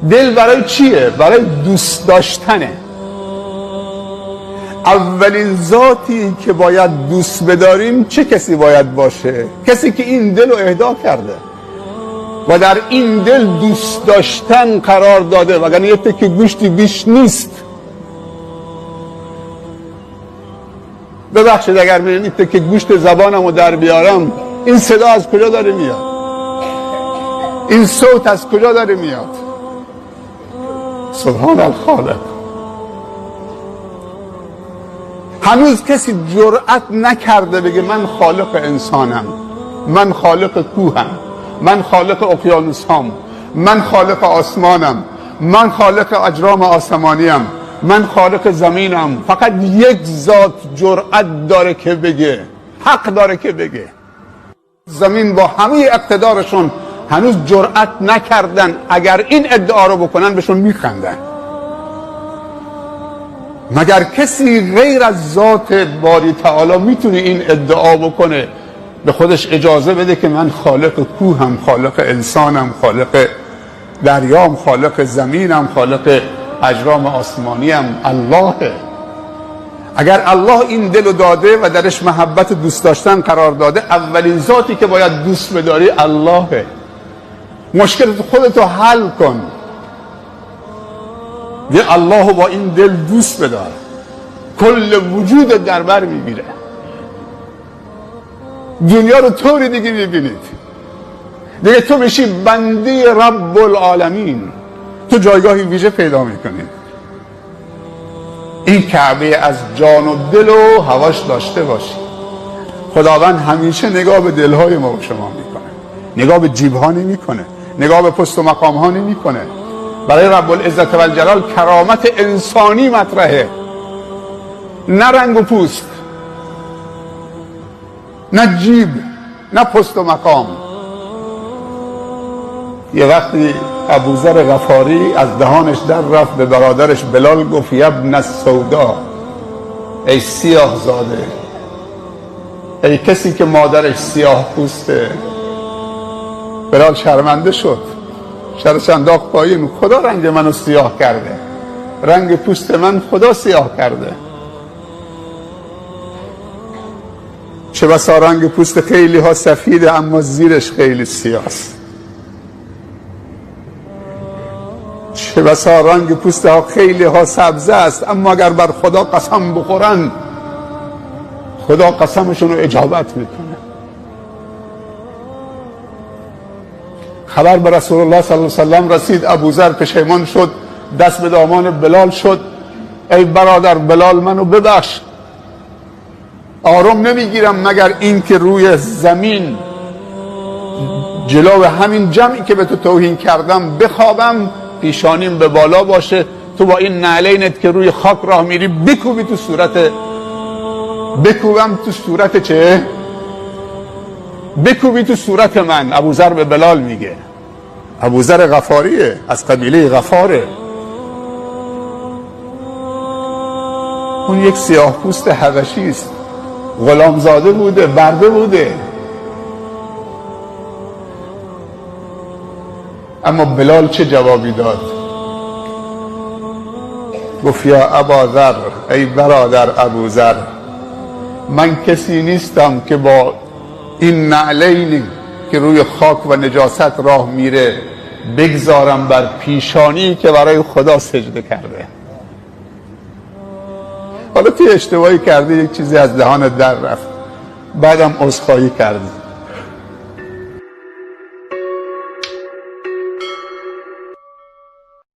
دل برای چیه؟ برای دوست داشتنه. اولین ذاتی که باید دوست بداریم چه کسی باید باشه؟ کسی که این دل رو اهدا کرده و در این دل دوست داشتن قرار داده، وگرنه یه تکه گوشتی بیش نیست. ببخشید اگر من این تکه گوشت زبانم رو در بیارم، این صدا از کجا داره میاد؟ این صوت از کجا داره میاد؟ سبحان الخالق. هنوز کسی جرأت نکرده بگه من خالق انسانم، من خالق کوهم، من خالق اقیانوسام، من خالق آسمانم، من خالق اجرام آسمانیم، من خالق زمینم. فقط یک ذات جرأت داره که بگه، حق داره که بگه. زمین با همه اقتدارشون هنوز جرأت نکردن. اگر این ادعا رو بکنن بهشون میخندن. مگر کسی غیر از ذات باری تعالی میتونه این ادعا بکنه، به خودش اجازه بده که من خالق کوهم، خالق انسانم، خالق دریام، خالق زمینم، خالق اجرام آسمانیم؟ الله. اگر الله این دل داده و درش محبت دوست داشتن قرار داده، اولین ذاتی که باید دوست بداری الله. مشکلت خودتو حل کن، یه الله با این دل دوست بدار، کل وجود در بر میگیره. دنیا رو طوری دیگه میبینید، دیگه تو میشی بنده رب العالمین، تو جایگاهی ویژه پیدا میکنی. این کعبه از جان و دل و هواش داشته باشی. خداوند همیشه نگاه به دلهای ما و شما میکنه، نگاه به جیبها نمیکنه، نگاه به پست و مقام ها نمیکنه. برای رب العزت و الجلال کرامت انسانی مطرحه، نه رنگ و پوست، نه جیب، نه پست و مقام. یه وقتی ابوذر غفاری از دهانش در رفت، به برادرش بلال گفت یبن السودا، ای سیاه زاده، ای کسی که مادرش سیاه پوسته. بلال شرمنده شد، شرش انداخت پایین. خدا رنگ منو سیاه کرده، رنگ پوست من خدا سیاه کرده. چه بسا رنگ پوست خیلی ها سفیده اما زیرش خیلی سیاست. چه بسا رنگ پوست ها خیلی ها سبزه است اما اگر بر خدا قسم بخورن، خدا قسمشون رو اجابت میکنه. خبر به رسول الله صلی الله علیه و سلم رسید. ابوذر پشیمان شد، دست به دامان بلال شد. ای برادر بلال، منو ببخش، آرام نمیگیرم مگر این که روی زمین جلو همین جمعی که به تو توهین کردم بخوابم، پیشانیم به بالا باشه، تو با این نعلینت که روی خاک راه میری بکوبی تو صورت، بکوبم تو صورت چه؟ بکوبی تو صورت من. ابوذر به بلال میگه. ابوذر غفاریه، از قبیله غفاره. اون یک سیاه پوست حبشی است، غلامزاده بوده، برده بوده. اما بلال چه جوابی داد؟ گفت یا اباذر، ای برادر ابوذر، من کسی نیستم که با این نعلینی که روی خاک و نجاست راه میره بگذارم بر پیشانی که برای خدا سجده کرده. حالا توی اشتباهی کردی، یک چیزی از دهانت در رفت، بعدم عذرخواهی کردی،